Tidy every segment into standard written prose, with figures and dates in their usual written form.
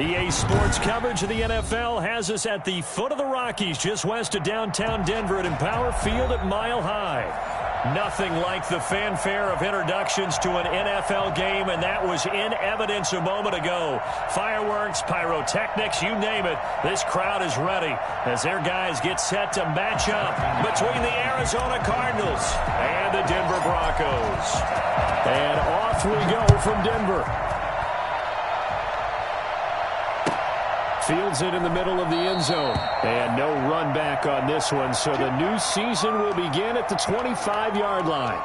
EA Sports coverage of the NFL has us at the foot of the Rockies, just west of downtown Denver at Empower Field at Mile High. Nothing like the fanfare of introductions to an NFL game, and that was in evidence a moment ago. Fireworks, pyrotechnics, you name it. This crowd is ready as their guys get set to match up between the Arizona Cardinals and the Denver Broncos. And off we go from Denver. Fields it in the middle of the end zone. And no run back on this one, so the new season will begin at the 25-yard line.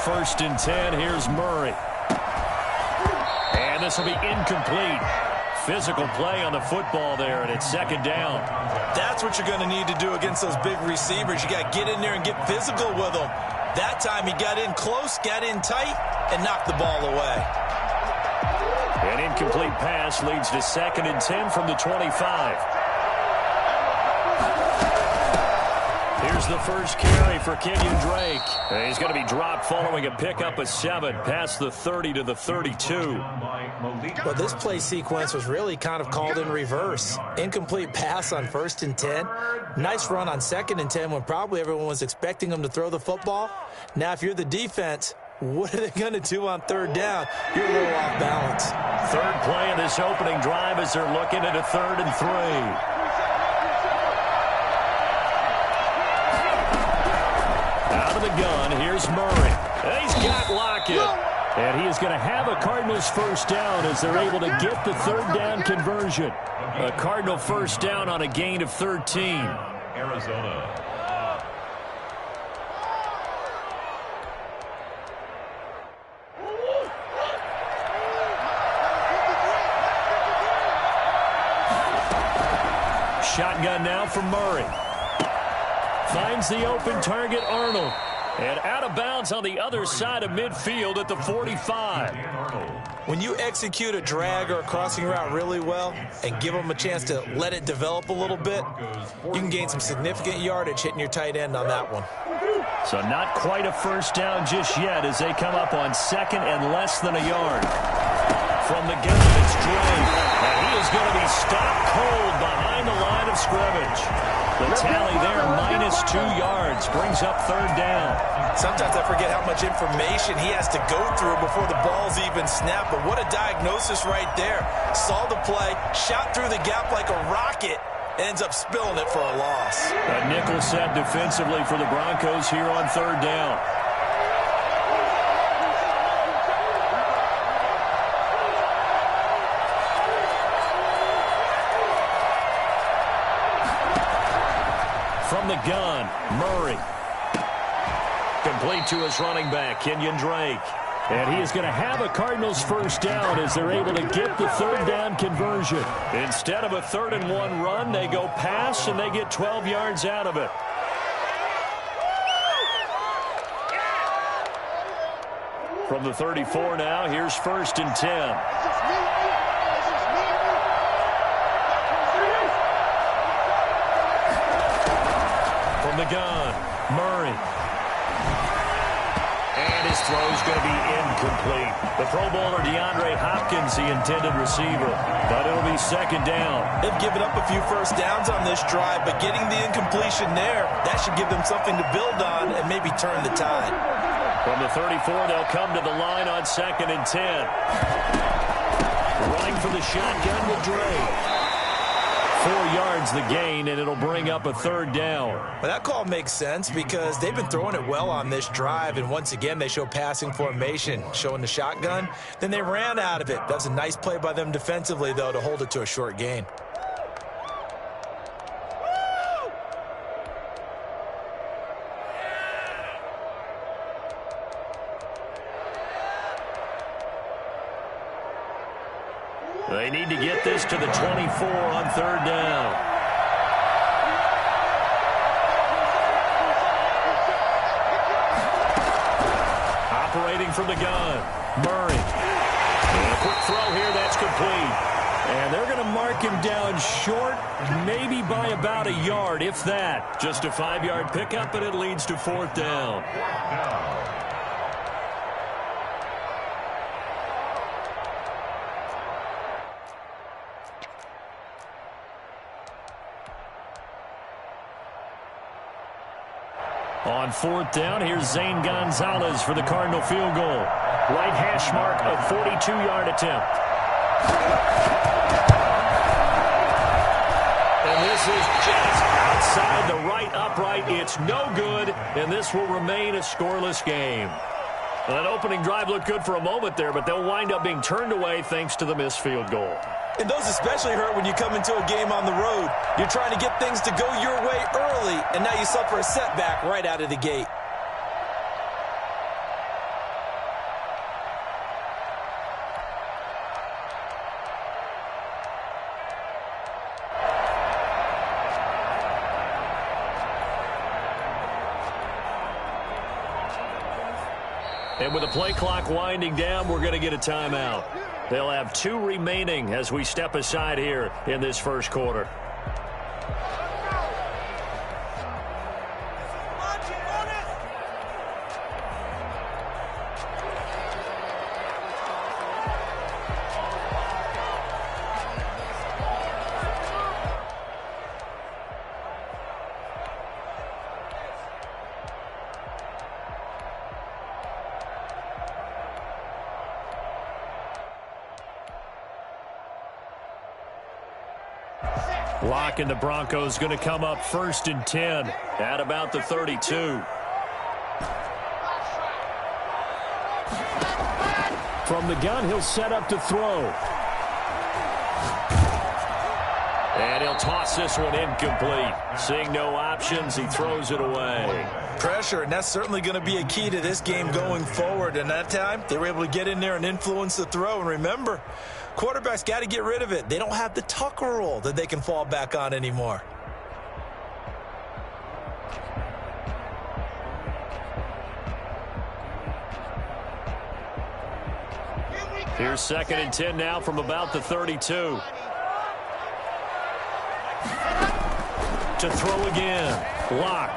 First and 10, here's Murray. And this will be incomplete. Physical play on the football there, and it's second down. That's what you're going to need to do against those big receivers. You got to get in there and get physical with them. That time he got in close, got in tight, and knocked the ball away. An incomplete pass leads to second and 10 from the 25. Here's the first carry for Kenyon Drake. And he's going to be dropped following a pickup of 7 past the 30 to the 32. Well, this play sequence was really kind of called in reverse. Incomplete pass on first and 10. Nice run on second and 10 when probably everyone was expecting him to throw the football. Now, if you're the defense, what are they going to do on third down? You're a little off balance. Third play of this opening drive as they're looking at a 3rd and 3. Out of the gun, here's Murray. He's got Lockett. And he is going to have a Cardinals first down as they're able to get the 3rd down conversion. A Cardinal first down on a gain of 13. Arizona. Shotgun now for Murray. Finds the open target, Arnold. And out of bounds on the other side of midfield at the 45. When you execute a drag or a crossing route really well and give them a chance to let it develop a little bit, you can gain some significant yardage hitting your tight end on that one. So not quite a first down just yet as they come up on 2nd and less than a yard. From the gun, it's Drake. And he is going to be stopped cold behind the line of scrimmage. The tally there, -2 yards, brings up 3rd down. Sometimes I forget how much information he has to go through before the ball's even snapped, but what a diagnosis right there. Saw the play, shot through the gap like a rocket, ends up spilling it for a loss. A nickel set defensively for the Broncos here on 3rd down. From the gun, Murray. Complete to his running back, Kenyon Drake. And he is going to have a Cardinals first down as they're able to get the 3rd down conversion. Instead of a 3rd and 1 run, they go pass and they get 12 yards out of it. From the 34 now, here's 1st and 10. From the gun, Murray. And his throw is going to be incomplete. The Pro Bowler DeAndre Hopkins, the intended receiver. But it'll be 2nd down. They've given up a few first downs on this drive, but getting the incompletion there, that should give them something to build on and maybe turn the tide. From the 34, they'll come to the line on 2nd and 10. Running for the shotgun with Drake. 4 yards the gain, and it'll bring up a 3rd down. Well, that call makes sense because they've been throwing it well on this drive, and once again they show passing formation, showing the shotgun. Then they ran out of it. That's a nice play by them defensively, though, to hold it to a short gain. They need to get this to the 24 on third down. Operating from the gun, Murray. And a quick throw here, that's complete. And they're going to mark him down short, maybe by about a yard, if that. Just a 5-yard pickup, and it leads to fourth down. On fourth down, here's Zane Gonzalez for the Cardinal field goal. Right hash mark, a 42-yard attempt. And this is just outside the right upright. It's no good, and this will remain a scoreless game. Well, that opening drive looked good for a moment there, but they'll wind up being turned away thanks to the missed field goal. And those especially hurt when you come into a game on the road. You're trying to get things to go your way early, and now you suffer a setback right out of the gate. And with the play clock winding down, we're going to get a timeout. They'll have 2 remaining as we step aside here in this first quarter. Lock and the Broncos going to come up 1st and 10 at about the 32. From the gun, he'll set up to throw. And he'll toss this one incomplete. Seeing no options, he throws it away. Pressure, and that's certainly going to be a key to this game going forward. And that time, they were able to get in there and influence the throw. And remember, quarterbacks got to get rid of it. They don't have the Tucker rule that they can fall back on anymore. Here's 2nd and 10 now from about the 32. To throw again. Lock.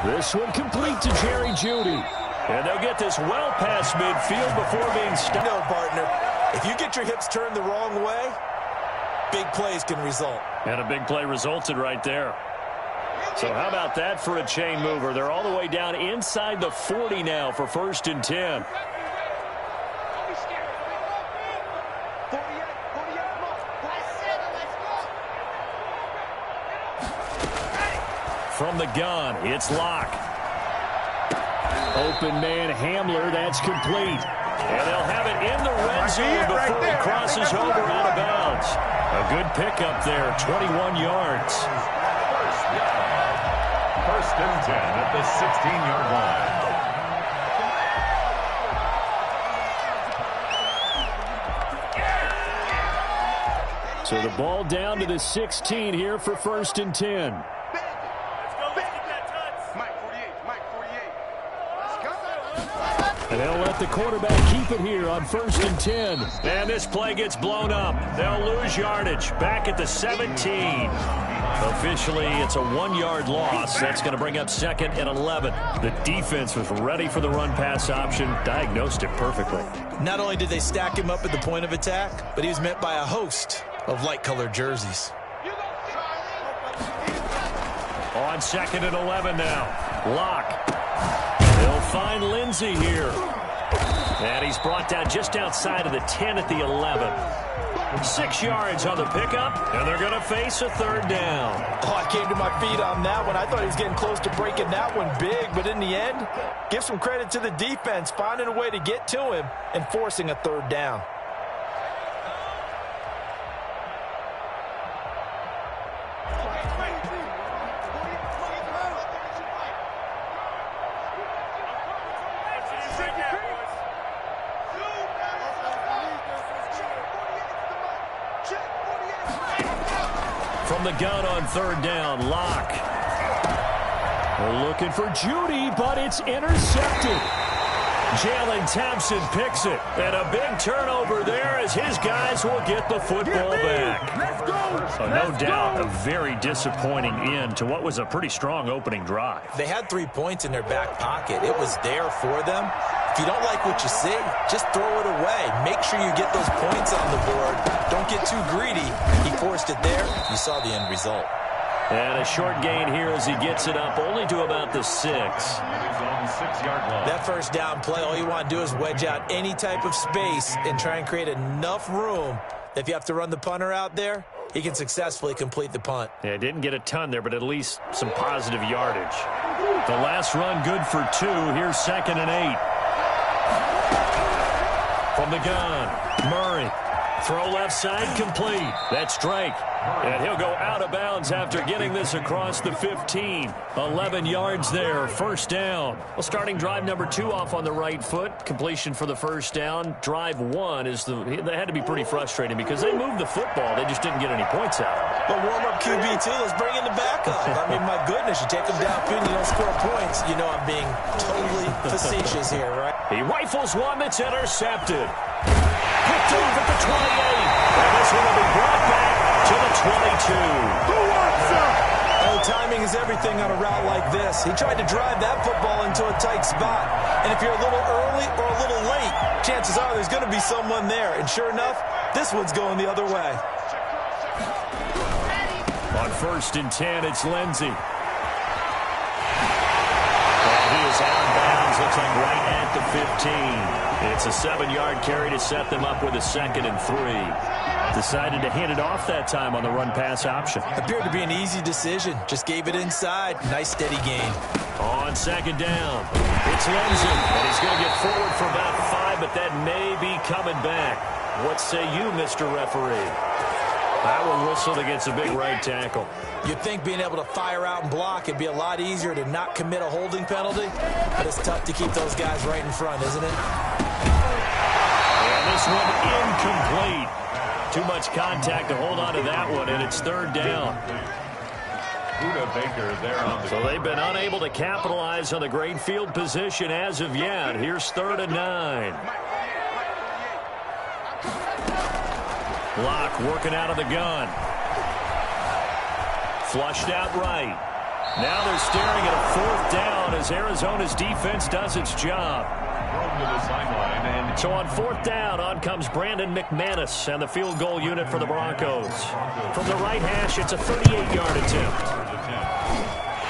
This one complete to Jerry Jeudy. And they'll get this well past midfield before being stopped. No, partner. If you get your hips turned the wrong way, big plays can result. And a big play resulted right there. So how about that for a chain mover? They're all the way down inside the 40 now for 1st and 10. From the gun, it's Lock. Open man Hamler, that's complete. And they'll have it in the red zone before it crosses over out of bounds. A good pickup there, 21 yards. First and 10 at the 16-yard line. So the ball down to the 16 here for 1st and 10. And they'll let the quarterback keep it here on 1st and 10. And this play gets blown up. They'll lose yardage back at the 17. Officially, it's a 1-yard loss. That's going to bring up 2nd and 11. The defense was ready for the run-pass option, diagnosed it perfectly. Not only did they stack him up at the point of attack, but he was met by a host of light-colored jerseys. On 2nd and 11 now. Lock. They'll find Lindsey here. And he's brought down just outside of the 10 at the 11. 6 yards on the pickup, and they're going to face a 3rd down. Oh, I came to my feet on that one. I thought he was getting close to breaking that one big, but in the end, give some credit to the defense, finding a way to get to him and forcing a 3rd down. From the gun on third down, Locke. They're looking for Judy, but it's intercepted. Jalen Thompson picks it, and a big turnover there as his guys will get the football back. Let's go. So no doubt a very disappointing end to what was a pretty strong opening drive. They had 3 points in their back pocket. It was there for them. If you don't like what you see, just throw it away. Make sure you get those points on the board. Don't get too greedy. He forced it there. You saw the end result. And a short gain here as he gets it up only to about the 6. That first down play, all you want to do is wedge out any type of space and try and create enough room. If you have to run the punter out there, he can successfully complete the punt. Yeah, didn't get a ton there, but at least some positive yardage. The last run good for 2. Here's 2nd and 8. From the gun, Murray. Throw left side, complete. That's Drake. And he'll go out of bounds after getting this across the 15. 11 yards there, first down. Well, starting drive number 2 off on the right foot. Completion for the first down. Drive 1 they had to be pretty frustrating because they moved the football. They just didn't get any points out of it. But warm-up QB2, let's bring in the backup. I mean, my goodness, you take them downfield and you don't score points. You know I'm being totally facetious here, right? He rifles one that's intercepted. Picked off at the 28. And this one will be brought back to the 22. Who wants him? Oh, timing is everything on a route like this. He tried to drive that football into a tight spot. And if you're a little early or a little late, chances are there's going to be someone there. And sure enough, this one's going the other way. On 1st and 10, it's Lindsey. And he is out of bounds. Looks like right at the 15. It's a 7-yard carry to set them up with a 2nd and 3. Decided to hand it off that time on the run-pass option. Appeared to be an easy decision. Just gave it inside. Nice steady gain. On 2nd down, it's Lindsey. And he's going to get forward for about 5, but that may be coming back. What say you, Mr. Referee? That one whistled against a big right tackle. You'd think being able to fire out and block it'd be a lot easier to not commit a holding penalty, but it's tough to keep those guys right in front, isn't it? And this one incomplete. Too much contact to hold on to that one, and it's 3rd down. So they've been unable to capitalize on the great field position as of yet. Here's 3rd and 9. Locke working out of the gun. Flushed out right. Now they're staring at a 4th down as Arizona's defense does its job. So on 4th down, on comes Brandon McManus and the field goal unit for the Broncos. From the right hash, it's a 38-yard attempt.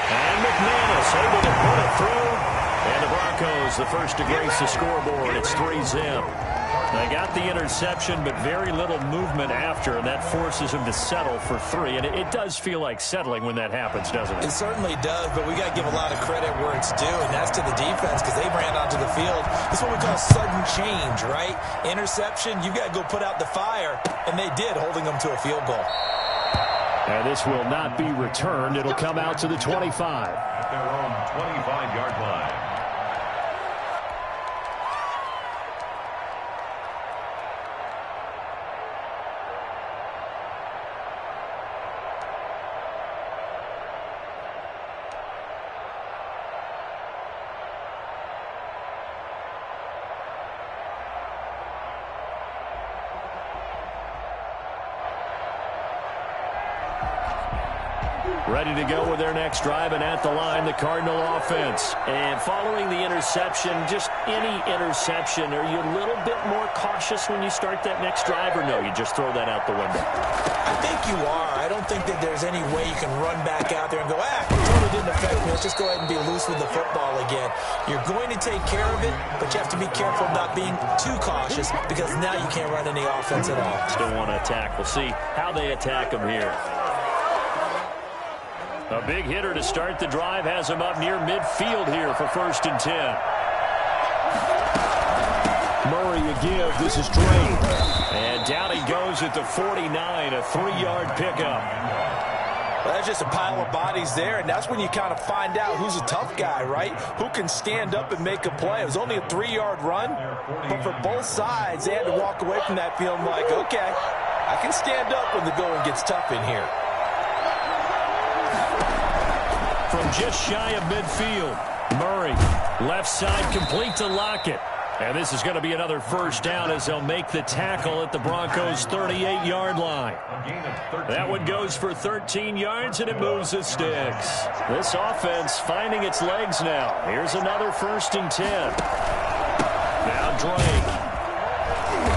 And McManus able to put it through. And the Broncos, the first to grace the scoreboard. It's 3-zip. They got the interception, but very little movement after, and that forces him to settle for 3. And it does feel like settling when that happens, doesn't it? It certainly does, but we got to give a lot of credit where it's due, and that's to the defense because they ran onto the field. This is what we call sudden change, right? Interception, you got to go put out the fire, and they did, holding them to a field goal. And this will not be returned. It'll come out to the 25. At their own 25-yard line. Ready to go with their next drive, and at the line, the Cardinal offense. And following the interception, just any interception, are you a little bit more cautious when you start that next drive, or no, you just throw that out the window? I think you are. I don't think that there's any way you can run back out there and go, totally didn't affect me. Let's just go ahead and be loose with the football again. You're going to take care of it, but you have to be careful not being too cautious because now you can't run any offense at all. Still want to attack. We'll see how they attack them here. A big hitter to start the drive has him up near midfield here for 1st and 10. Murray a give. This is Drake. And down he goes at the 49, a 3-yard pickup. Well, that's just a pile of bodies there, and that's when you kind of find out who's a tough guy, right? Who can stand up and make a play. It was only a 3-yard run, but for both sides, they had to walk away from that feeling like, okay, I can stand up when the going gets tough in here. just shy of midfield. Murray, left side complete to Lockett. And this is going to be another first down as they'll make the tackle at the Broncos' 38-yard line. That one goes for 13 yards, and it moves the sticks. This offense finding its legs now. Here's another 1st and 10. Now Drake.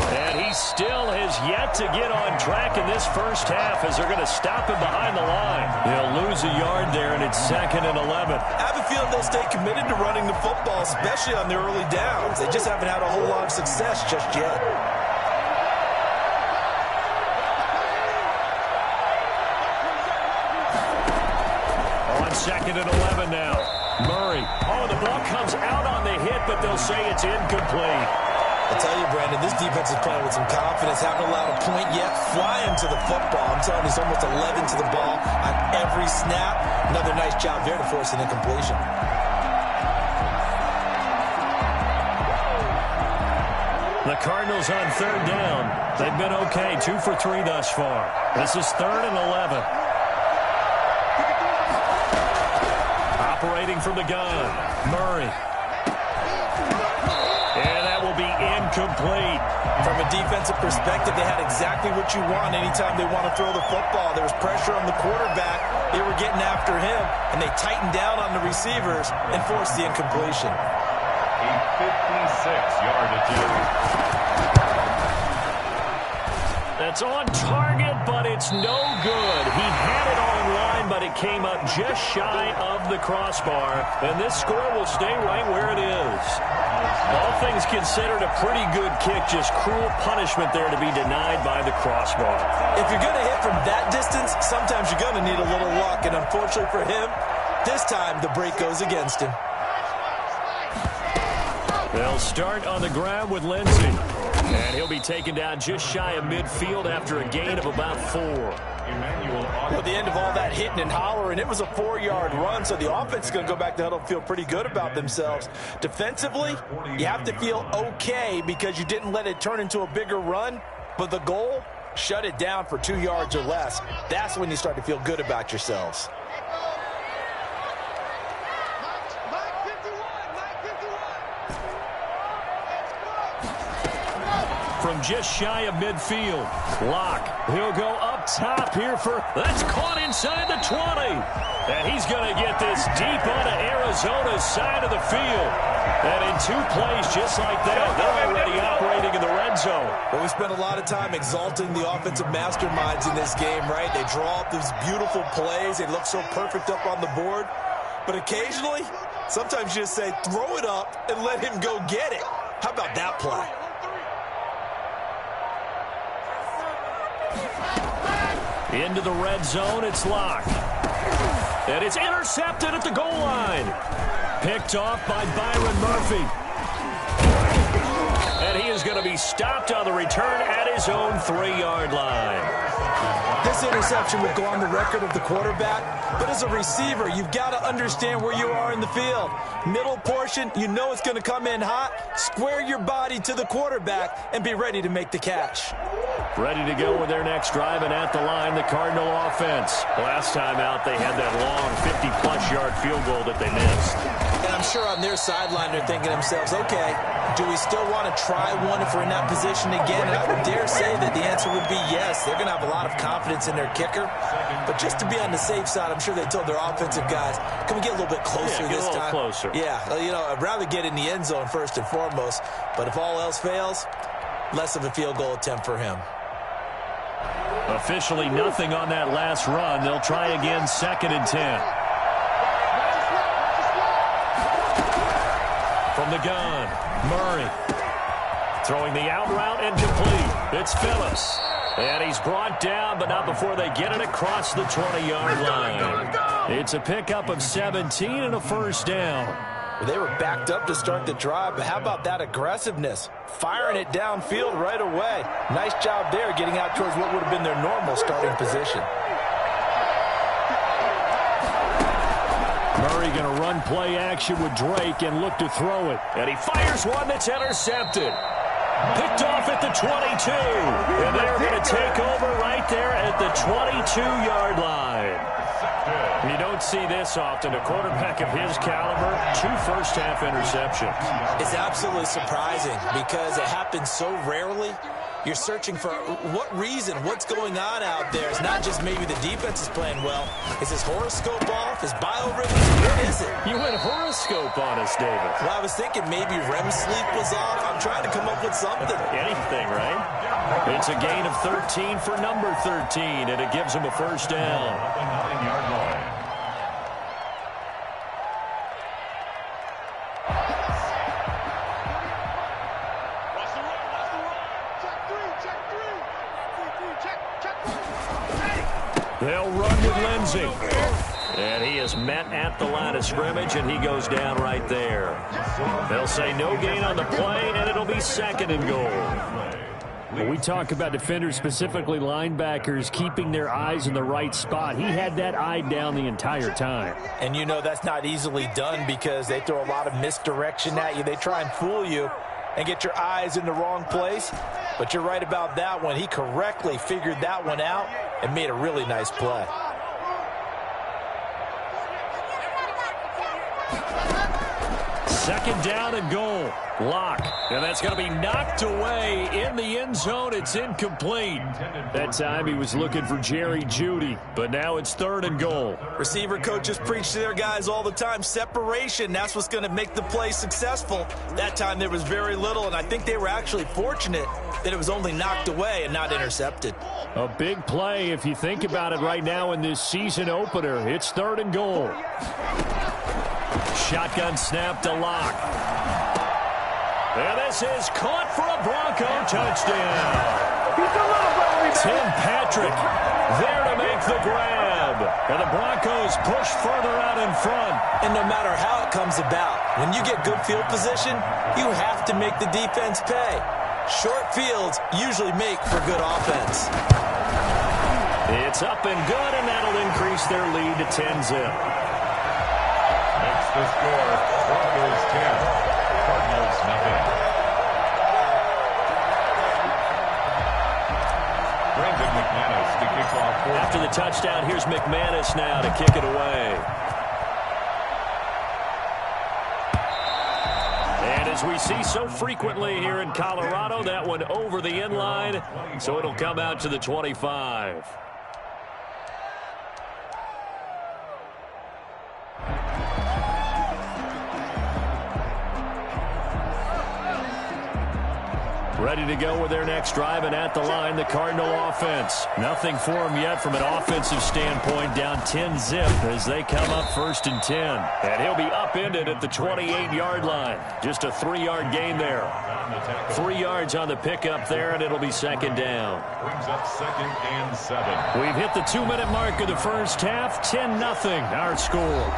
And he still has yet to get on track in this first half as they're going to stop him behind the line. He'll lose a yard there, and it's 2nd and 11. I have a feeling they'll stay committed to running the football, especially on the early downs. They just haven't had a whole lot of success just yet. On 2nd and 11 now. Murray. Oh, the ball comes out on the hit, but they'll say it's incomplete. I tell you, Brandon, this defense is playing with some confidence. Haven't allowed a point yet. Flying to the football. I'm telling you, it's almost 11 to the ball on every snap. Another nice job there to force an incompletion. The Cardinals on 3rd down. They've been okay. 2 for 3 thus far. This is 3rd and 11. Operating from the gun. Murray. And that will be incomplete. From a defensive perspective, they had exactly what you want anytime they want to throw the football. There was pressure on the quarterback. They were getting after him, and they tightened down on the receivers and forced the incompletion. A 56-yard attempt. That's on target, but it's no good. He had it all in line, but it came up just shy of the crossbar. And this score will stay right where it is. All things considered, a pretty good kick. Just cruel punishment there to be denied by the crossbar. If you're going to hit from that distance, sometimes you're going to need a little luck. And unfortunately for him, this time the break goes against him. They'll start on the ground with Lindsey. And he'll be taken down just shy of midfield after a gain of about 4. Well, at the end of all that hitting and hollering, it was a 4-yard run, so the offense is going to go back to huddle and feel pretty good about themselves. Defensively, you have to feel okay because you didn't let it turn into a bigger run, but the goal, shut it down for 2 yards or less. That's when you start to feel good about yourselves. From just shy of midfield. Locke. He'll go up top here for... That's caught inside the 20. And he's going to get this deep onto Arizona's side of the field. And in 2 plays just like that, they're already operating in the red zone. Well, we spent a lot of time exalting the offensive masterminds in this game, right? They draw up these beautiful plays. They look so perfect up on the board. But occasionally, sometimes you just say, throw it up and let him go get it. How about that play? Into the red zone, it's Locke. And it's intercepted at the goal line. Picked off by Byron Murphy. And he is going to be stopped on the return at his own 3-yard line. This interception would go on the record of the quarterback, but as a receiver, you've got to understand where you are in the field. Middle portion, you know it's going to come in hot. Square your body to the quarterback and be ready to make the catch. Ready to go with their next drive, and at the line, the Cardinal offense. Last time out, they had that long 50-plus yard field goal that they missed. And I'm sure on their sideline, they're thinking to themselves, okay, do we still want to try one if we're in that position again? And I would dare say that the answer would be yes. They're going to have a lot of confidence in their kicker. But just to be on the safe side, I'm sure they told their offensive guys, can we get a little bit closer this time? Closer. Yeah, you know, I'd rather get in the end zone first and foremost. But if all else fails, less of a field goal attempt for him. Officially nothing on that last run. They'll try again, 2nd and 10. From the gun, Murray. Throwing the out route and complete. It's Phillips. And he's brought down, but not before they get it across the 20-yard line. It's a pickup of 17 and a first down. They were backed up to start the drive, but how about that aggressiveness? Firing it downfield right away. Nice job there getting out towards what would have been their normal starting position. Murray going to run play action with Drake and look to throw it. And he fires one that's intercepted. Picked off at the 22. And they're going to take over right there at the 22-yard line. You don't don't see this often. A quarterback of his caliber, 2 first-half interceptions. It's absolutely surprising because it happens so rarely. You're searching for what reason, what's going on out there. It's not just maybe the defense is playing well. Is his horoscope off? His biorhythms? What is it? You went horoscope on us, David. Well, I was thinking maybe REM sleep was off. I'm trying to come up with something. Anything, right? It's a gain of 13 for number 13, and it gives him a first down. They'll run with Lindsey. And he is met at the line of scrimmage, and he goes down right there. They'll say no gain on the play, and it'll be second and goal. When we talk about defenders, specifically linebackers, keeping their eyes in the right spot, he had that eye down the entire time. And you know that's not easily done because they throw a lot of misdirection at you. They try and fool you and get your eyes in the wrong place. But you're right about that one. He correctly figured that one out and made a really nice play. Second down and goal. Lock. And that's going to be knocked away in the end zone. It's incomplete. That time he was looking for Jerry Jeudy, but now it's third and goal. Receiver coaches preach to their guys all the time. Separation, that's what's going to make the play successful. That time there was very little, and I think they were actually fortunate that it was only knocked away and not intercepted. A big play if you think about it right now in this season opener. It's third and goal. Shotgun snap to Lock. And this is caught for a Bronco touchdown. Tim Patrick there to make the grab. And the Broncos push further out in front. And no matter how it comes about, when you get good field position, you have to make the defense pay. Short fields usually make for good offense. It's up and good, and that'll increase their lead to 10-zip. Makes the score Broncos 10. Cardinals nothing. Brandon McManus to kick off. After the touchdown, here's McManus now to kick it away. And as we see so frequently here in Colorado, that one over the end line, so it'll come out to the 25. Ready to go with their next drive, and at the line, the Cardinal offense. Nothing for them yet from an offensive standpoint, down 10-zip as they come up 1st and 10. And he'll be upended at the 28-yard line. Just a 3-yard gain there. 3 yards on the pickup there, and it'll be second down. Brings up 2nd and 7. We've hit the 2-minute mark of the first half. 10-0 our score.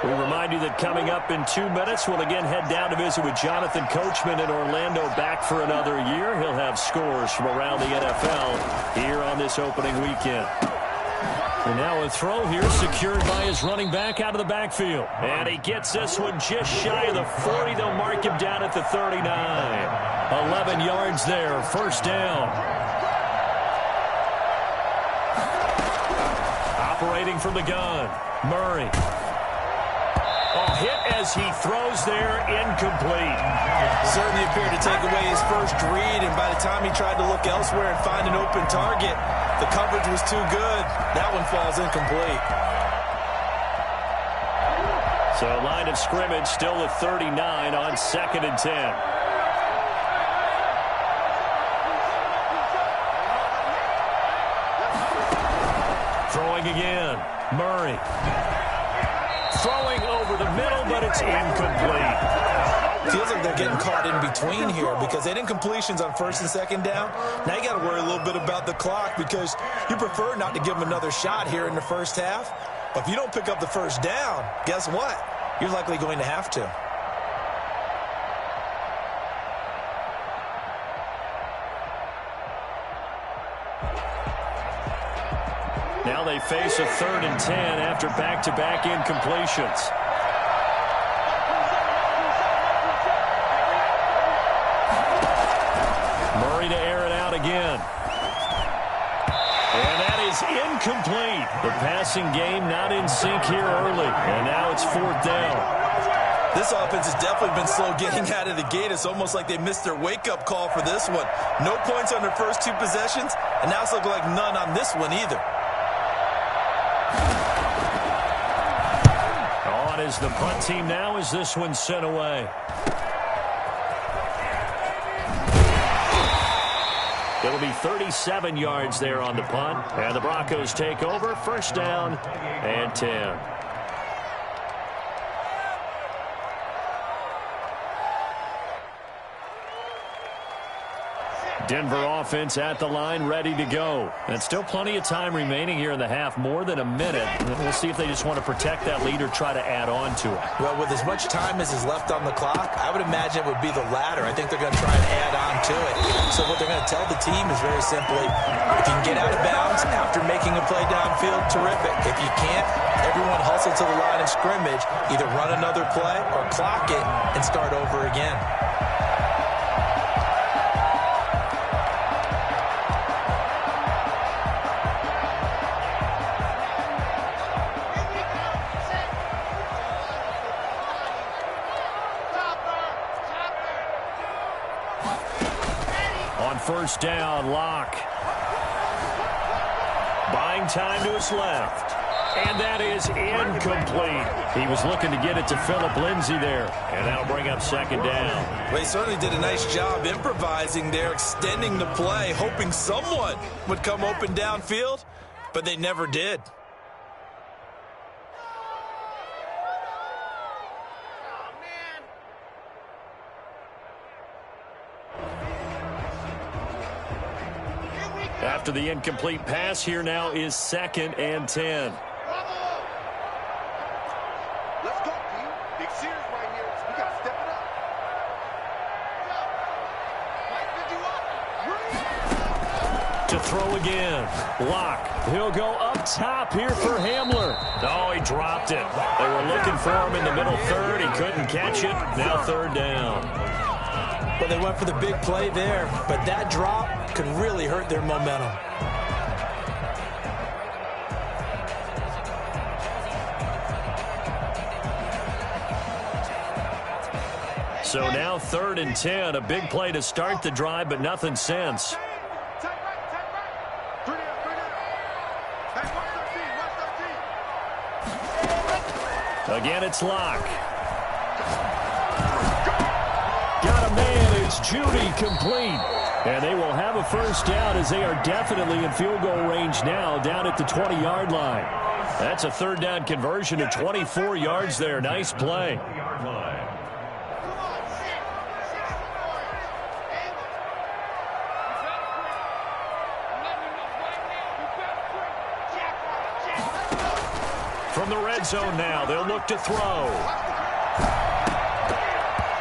We remind you that coming up in 2 minutes, we'll again head down to visit with Jonathan Coachman in Orlando, back for another year. He'll have scores from around the NFL here on this opening weekend. And now a throw here secured by his running back out of the backfield. And he gets this one just shy of the 40. They'll mark him down at the 39. 11 yards there, first down. Operating from the gun, Murray. Hit as he throws there, incomplete. Certainly appeared to take away his first read, and by the time he tried to look elsewhere and find an open target, the coverage was too good. That one falls incomplete. So line of scrimmage still at 39 on 2nd and 10. Throwing again, Murray. Throwing over the middle, but it's incomplete. Feels like they're getting caught in between here because they didn't completions on 1st and 2nd down. Now you got to worry a little bit about the clock because you prefer not to give them another shot here in the first half. But if you don't pick up the first down, guess what? You're likely going to have to. Now they face a 3rd and 10 after back-to-back incompletions. Murray to air it out again. is incomplete. The passing game not in sync here early. And now it's 4th down. This offense has definitely been slow getting out of the gate. It's almost like they missed their wake-up call for this one. No points on their first 2 possessions, and now it's looking like none on this one either. On is the punt team now as this one's sent away. It'll be 37 yards there on the punt. And the Broncos take over. 1st down and 10. Denver offense at the line, ready to go. And still plenty of time remaining here in the half, more than a minute. And we'll see if they just want to protect that lead or try to add on to it. Well, with as much time as is left on the clock, I would imagine it would be the latter. I think they're going to try and add on to it. So what they're going to tell the team is very simply, if you can get out of bounds after making a play downfield, terrific. If you can't, everyone hustle to the line of scrimmage, either run another play or clock it and start over again. On 1st down, Locke. Buying time to his left. And that is incomplete. He was looking to get it to Phillip Lindsay there. And that'll bring up 2nd down. Well, he certainly did a nice job improvising there, extending the play, hoping someone would come open downfield, but they never did. After the incomplete pass, here now is 2nd and 10. Let's go, team. Big series right here. We got to step it up. To throw again. Locke. He'll go up top here for Hamler. Oh, he dropped it. They were looking for him in the middle 3rd. He couldn't catch it. Now 3rd down. Well, they went for the big play there, but that drop could really hurt their momentum. So now 3rd and 10. A big play to start the drive, but nothing since. Again, it's Locke. Got a man. It's Judy complete. And they will have a 1st down as they are definitely in field goal range now down at the 20-yard line. That's a 3rd down conversion of 24 yards there. Nice play. From the red zone now, they'll look to throw.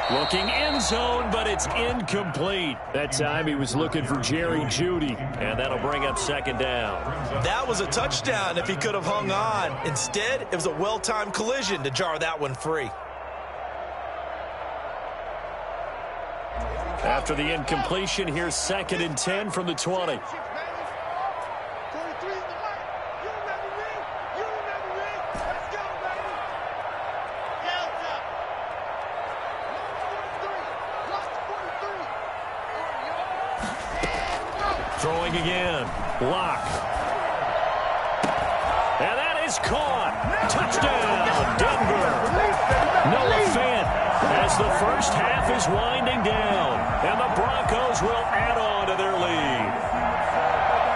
Looking end zone, but it's incomplete. That time he was looking for Jerry Jeudy, and that'll bring up 2nd down. That was a touchdown if he could have hung on. Instead, it was a well-timed collision to jar that one free. After the incompletion, here's 2nd and 10 from the 20. Throwing again. Locke. And that is caught. Touchdown, Denver. Noah Fant as the first half is winding down. And the Broncos will add on to their lead.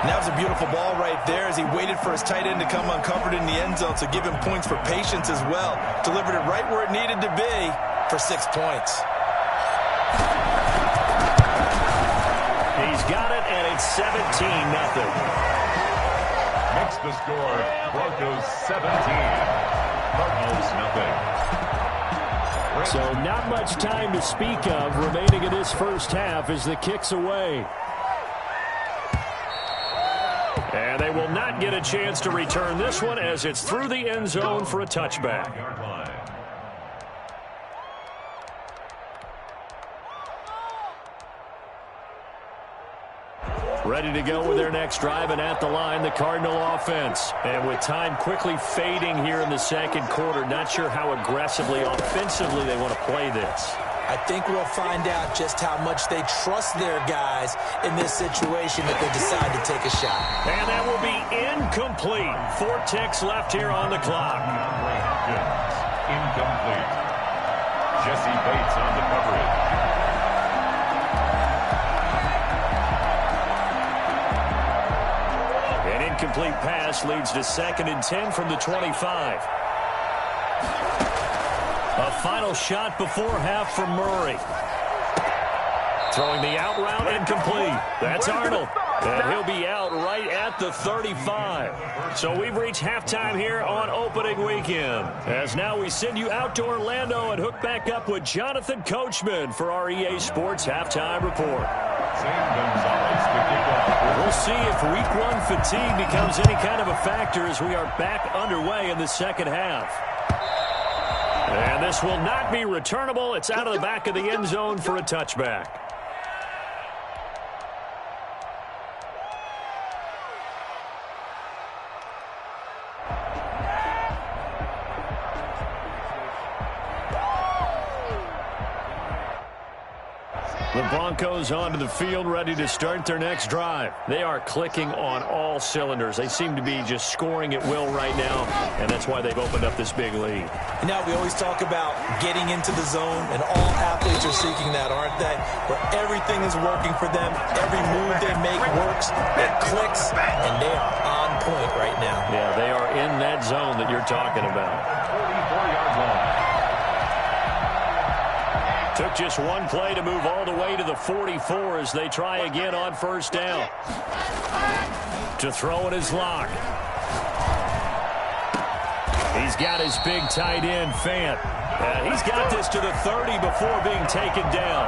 And that was a beautiful ball right there as he waited for his tight end to come uncovered in the end zone, so give him points for patience as well. Delivered it right where it needed to be for 6 points. He's got it, and it's 17-0. Makes the score Broncos 17, Cardinals nothing. So not much time to speak of remaining in this 1st half as the kick's away. And they will not get a chance to return this one as it's through the end zone for a touchback. Ready to go with their next drive, and at the line, the Cardinal offense. And with time quickly fading here in the second quarter, not sure how aggressively, offensively they want to play this. I think we'll find out just how much they trust their guys in this situation if they decide to take a shot. And that will be incomplete. 4 ticks left here on the clock. Incomplete. Jesse Bates on the coverage. An incomplete pass leads to 2nd and 10 from the 25. A final shot before half from Murray. Throwing the out route, incomplete. That's Arnold. And he'll be out right at the 35. So we've reached halftime here on opening weekend. As now we send you out to Orlando and hook back up with Jonathan Coachman for our EA Sports Halftime Report. We'll see if week 1 fatigue becomes any kind of a factor as we are back underway in the second half. And this will not be returnable. It's out of the back of the end zone for a touchback. The Broncos onto the field, ready to start their next drive. They are clicking on all cylinders. They seem to be just scoring at will right now, and that's why they've opened up this big lead. Now, we always talk about getting into the zone, and all athletes are seeking that, aren't they? Where everything is working for them, every move they make works, it clicks, and they are on point right now. Yeah, they are in that zone that you're talking about. 44-yard line. Took just one play to move all the way to the 44 as they try again on first down. To throw in his lock. He's got his big tight end, Fant. He's got this to the 30 before being taken down.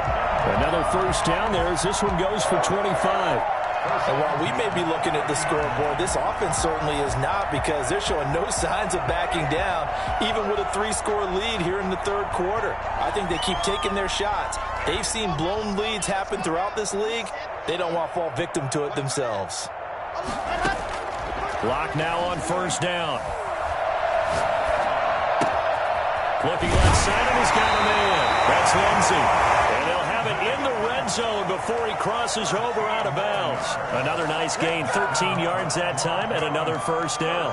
Another first down there as this one goes for 25. And while we may be looking at the scoreboard, this offense certainly is not, because they're showing no signs of backing down, even with a 3-score lead here in the third quarter. I think they keep taking their shots. They've seen blown leads happen throughout this league. They don't want to fall victim to it themselves. Lock now on first down. Looking left side, and he's got him in. That's Lindsey. And they'll have it in the red zone before he crosses over out of bounds. Another nice gain, 13 yards that time, and another first down.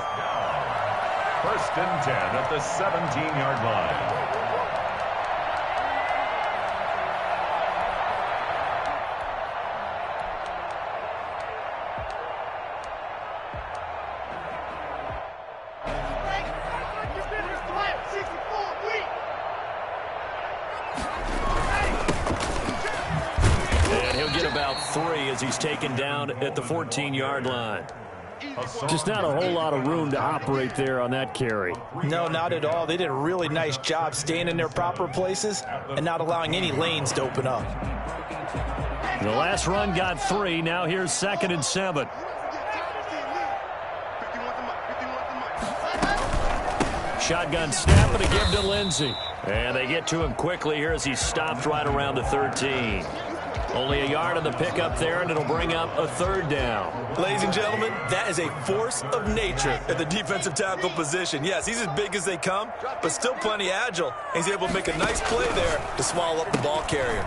1st and 10 at the 17-yard line. As he's taken down at the 14-yard line. Just not a whole lot of room to operate there on that carry. No, not at all. They did a really nice job staying in their proper places and not allowing any lanes to open up. The last run got 3. Now here's 2nd and 7. Shotgun snap and a give to Lindsey. And they get to him quickly here as he's stopped right around the 13. Only a yard on the pickup there, and it'll bring up a 3rd down. Ladies and gentlemen, that is a force of nature at the defensive tackle position. Yes, he's as big as they come, but still plenty agile. He's able to make a nice play there to swallow up the ball carrier.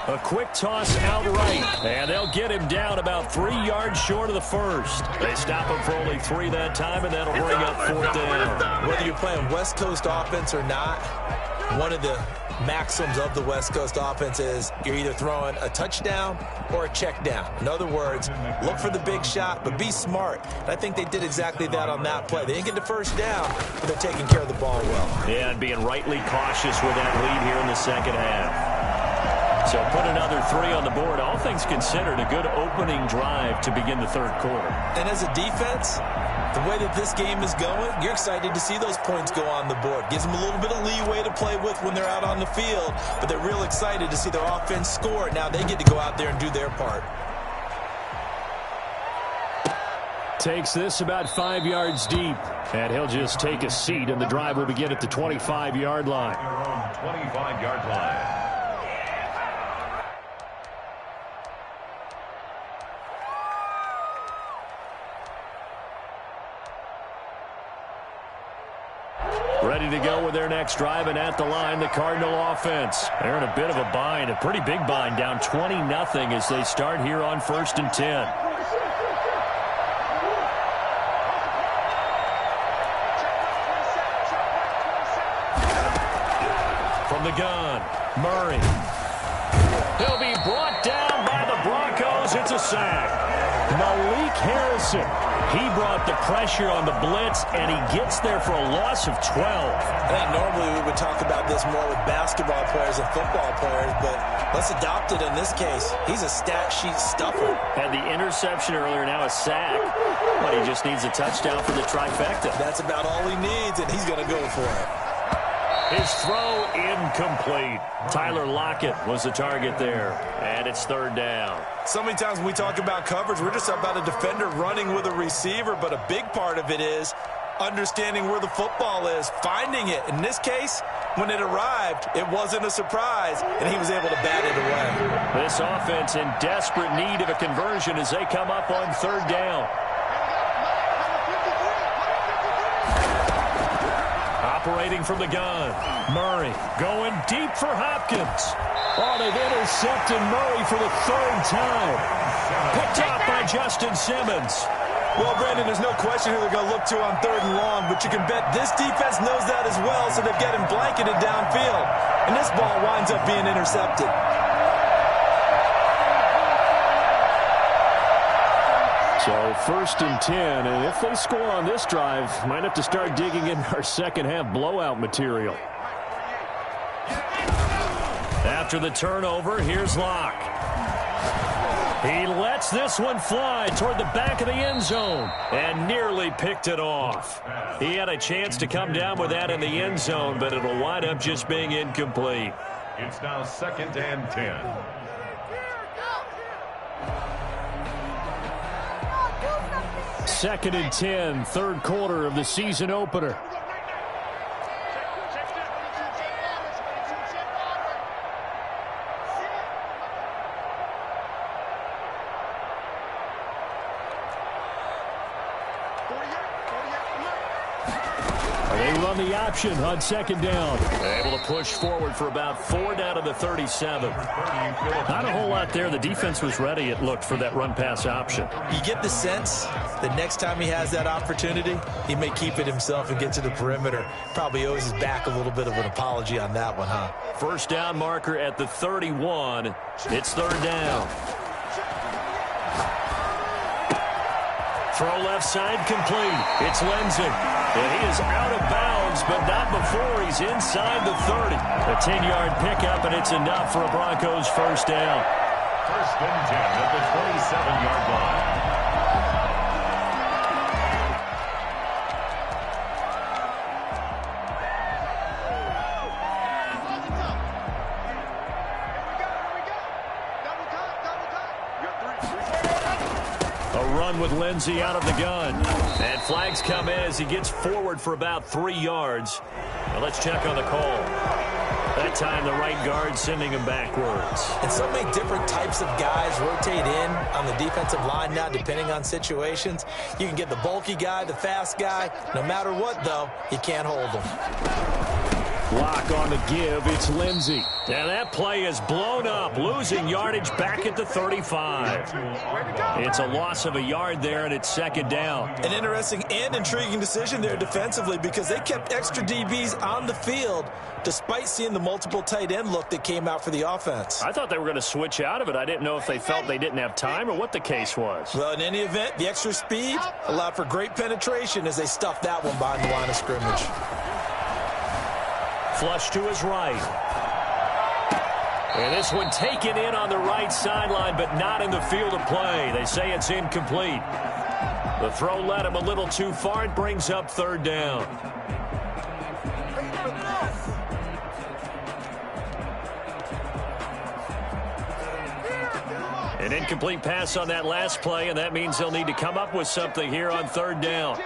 A quick toss out right, and they'll get him down about 3 yards short of the first. They stop him for only 3 that time, and that'll bring up 4th down. Whether you're playing West Coast offense or not, one of the maxims of the West Coast offense is you're either throwing a touchdown or a check down. In other words, look for the big shot, but be smart. And I think they did exactly that on that play. They didn't get the first down, but they're taking care of the ball well. Yeah, and being rightly cautious with that lead here in the second half. So put another 3 on the board. All things considered, a good opening drive to begin the third quarter. And as a defense, the way that this game is going, you're excited to see those points go on the board. Gives them a little bit of leeway to play with when they're out on the field, but they're real excited to see their offense score. Now they get to go out there and do their part. Takes this about 5 yards deep, and he'll just take a seat, and the drive will begin at the 25-yard line. 25-yard line. Ready to go with their next drive, and at the line, the Cardinal offense. They're in a bit of a bind, a pretty big bind, down 20-0 as they start here on 1st and 10. From the gun, Murray. He'll be brought down by the Broncos. It's a sack. Malik Harrison. He brought the pressure on the blitz, and he gets there for a loss of 12. I think normally we would talk about this more with basketball players and football players, but let's adopt it in this case. He's a stat sheet stuffer. Had the interception earlier, now a sack. But he just needs a touchdown for the trifecta. That's about all he needs, and he's going to go for it. His throw incomplete. Tyler Lockett was the target there, and it's 3rd down. So many times when we talk about coverage, we're just about a defender running with a receiver, but a big part of it is understanding where the football is, finding it. In this case, when it arrived, it wasn't a surprise, and he was able to bat it away. This offense in desperate need of a conversion as they come up on 3rd down. Operating from the gun, Murray going deep for Hopkins. Oh, they've intercepted Murray for the 3rd time. Picked off by Justin Simmons. Well, Brandon, there's no question who they're going to look to on 3rd and long, but you can bet this defense knows that as well, so they're getting blanketed downfield. And this ball winds up being intercepted. So 1st and 10, and if they score on this drive, might have to start digging in our second-half blowout material. After the turnover, here's Locke. He lets this one fly toward the back of the end zone and nearly picked it off. He had a chance to come down with that in the end zone, but it'll wind up just being incomplete. It's now 2nd and 10. 2nd and 10, 3rd quarter of the season opener. They run the option on 2nd down. Able to push forward for about 4 down to the 37. Not a whole lot there. The defense was ready, it looked, for that run-pass option. You get the sense that next time he has that opportunity, he may keep it himself and get to the perimeter. Probably owes his back a little bit of an apology on that one, huh? 1st down marker at the 31. It's 3rd down. Throw left side complete. It's Lindsey. And he is out of bounds, but not before he's inside the 30. A 10-yard pickup, and it's enough for a Broncos 1st down. 1st and 10 at the 27-yard line. With Lindsey out of the gun. And flags come in as he gets forward for about 3 yards. Now let's check on the call. That time the right guard sending him backwards. And so many different types of guys rotate in on the defensive line now, depending on situations. You can get the bulky guy, the fast guy. No matter what, though, you can't hold him. Lock on the give. It's Lindsey. And that play is blown up, losing yardage back at the 35. It's a loss of a yard there, and it's 2nd down. An interesting and intriguing decision there defensively, because they kept extra DBs on the field despite seeing the multiple tight end look that came out for the offense. I thought they were going to switch out of it. I didn't know if they felt they didn't have time or what the case was. Well, in any event, the extra speed allowed for great penetration as they stuffed that one behind the line of scrimmage. Flush to his right. And this one taken in on the right sideline, but not in the field of play. They say it's incomplete. The throw led him a little too far. It brings up 3rd down. An incomplete pass on that last play, and that means they'll need to come up with something here on 3rd down.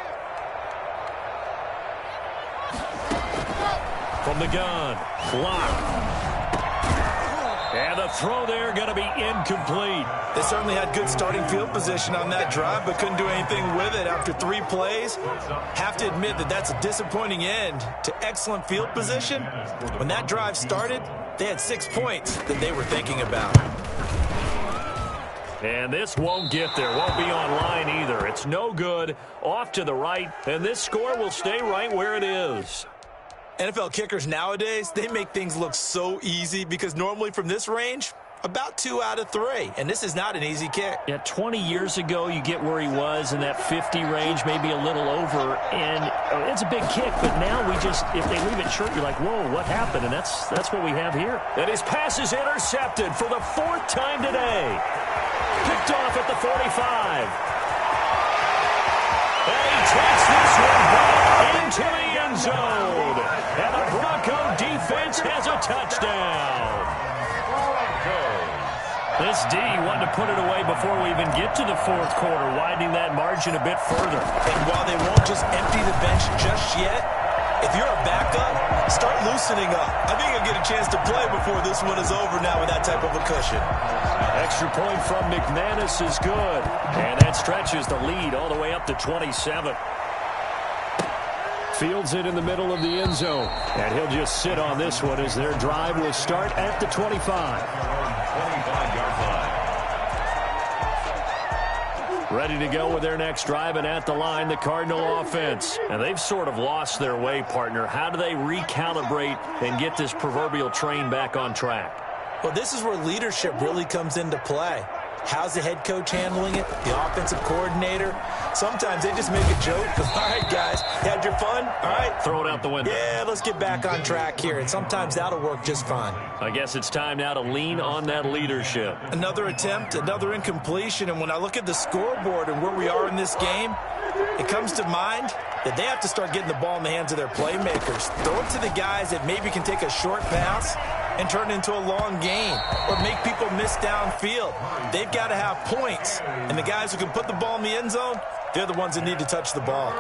From the gun, block. And the throw there going to be incomplete. They certainly had good starting field position on that drive, but couldn't do anything with it after 3 plays. Have to admit that that's a disappointing end to excellent field position. When that drive started, they had 6 points that they were thinking about. And this won't get there. Won't be online either. It's no good. Off to the right. And this score will stay right where it is. NFL kickers nowadays, they make things look so easy because normally from this range, about 2 out of 3. And this is not an easy kick. Yeah, 20 years ago, you get where he was in that 50 range, maybe a little over. And it's a big kick, but now we just, if they leave it short, you're like, whoa, what happened? And that's what we have here. And his pass is intercepted for the 4th time today. Picked off at the 45. And he takes this one back into the end zone. And the Bronco defense has a touchdown. This D wanted to put it away before we even get to the 4th quarter, widening that margin a bit further. And while they won't just empty the bench just yet, if you're a backup, start loosening up. I think you'll get a chance to play before this one is over now with that type of a cushion. Extra point from McManus is good. And that stretches the lead all the way up to 27. Fields it in the middle of the end zone. And he'll just sit on this one as their drive will start at the 25. 25-yard line. Ready to go with their next drive, and at the line, the Cardinal offense. And they've sort of lost their way, partner. How do they recalibrate and get this proverbial train back on track? Well, this is where leadership really comes into play. How's the head coach handling it? The offensive coordinator? Sometimes they just make a joke. All right, guys, you had your fun? All right. Throw it out the window. Yeah, let's get back on track here. And sometimes that'll work just fine. I guess it's time now to lean on that leadership. Another attempt, another incompletion. And when I look at the scoreboard and where we are in this game, it comes to mind that they have to start getting the ball in the hands of their playmakers. Throw it to the guys that maybe can take a short pass and turn it into a long gain or make people miss downfield. They've got to have points. And the guys who can put the ball in the end zone, they're the ones that need to touch the ball.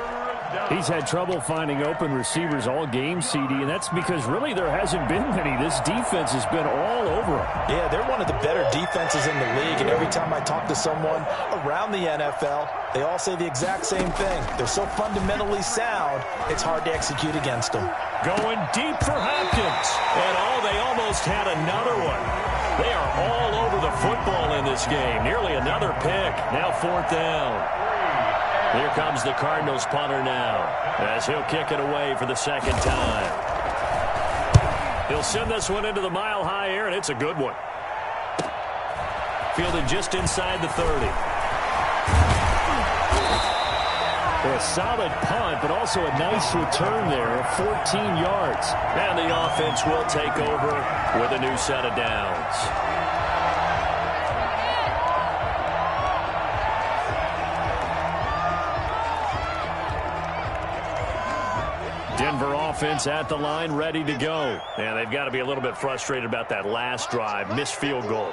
He's had trouble finding open receivers all game, CD, and that's because really there hasn't been many. This defense has been all over him. Yeah, they're one of the better defenses in the league, and every time I talk to someone around the NFL, they all say the exact same thing. They're so fundamentally sound, it's hard to execute against them. Going deep for Hopkins. And they almost had another one. They are all over the football in this game. Nearly another pick. Now 4th down. Here comes the Cardinals punter now as he'll kick it away for the 2nd time. He'll send this one into the mile-high air, and it's a good one. Fielded just inside the 30. A solid punt, but also a nice return there of 14 yards. And the offense will take over with a new set of downs. Denver offense at the line, ready to go. And they've got to be a little bit frustrated about that last drive, missed field goal.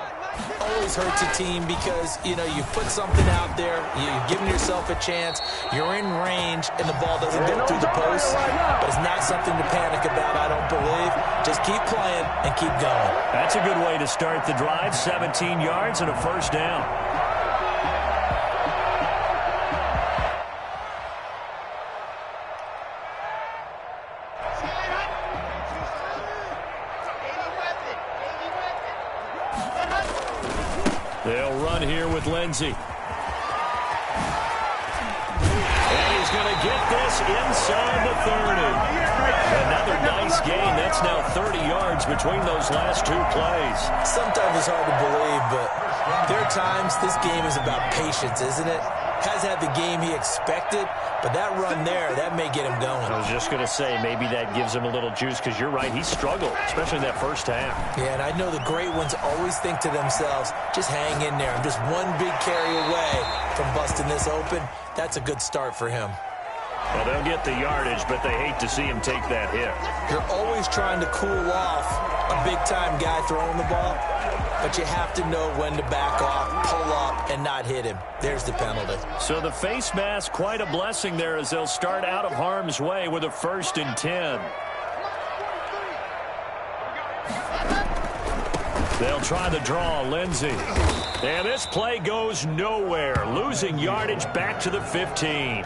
Always hurts a team because, you put something out there, you're giving yourself a chance, you're in range, and the ball doesn't go through the post. But it's not something to panic about, I don't believe. Just keep playing and keep going. That's a good way to start the drive, 17 yards and a 1st down. They'll run here with Lindsey. And he's going to get this inside the 30. Another nice gain. That's now 30 yards between those last 2 plays. Sometimes it's hard to believe, but there are times this game is about patience, isn't it? Has had the game he expected, but that run there, that may get him going. I was just going to say, maybe that gives him a little juice because you're right, he struggled, especially in that 1st half. Yeah, and I know the great ones always think to themselves, just hang in there. I'm just one big carry away from busting this open. That's a good start for him. Well, they'll get the yardage, but they hate to see him take that hit. You're always trying to cool off a big-time guy throwing the ball, but you have to know when to back off, pull up, and not hit him. There's the penalty. So the face mask, quite a blessing there as they'll start out of harm's way with a 1st and 10. They'll try the draw, Lindsey. And this play goes nowhere, losing yardage back to the 15.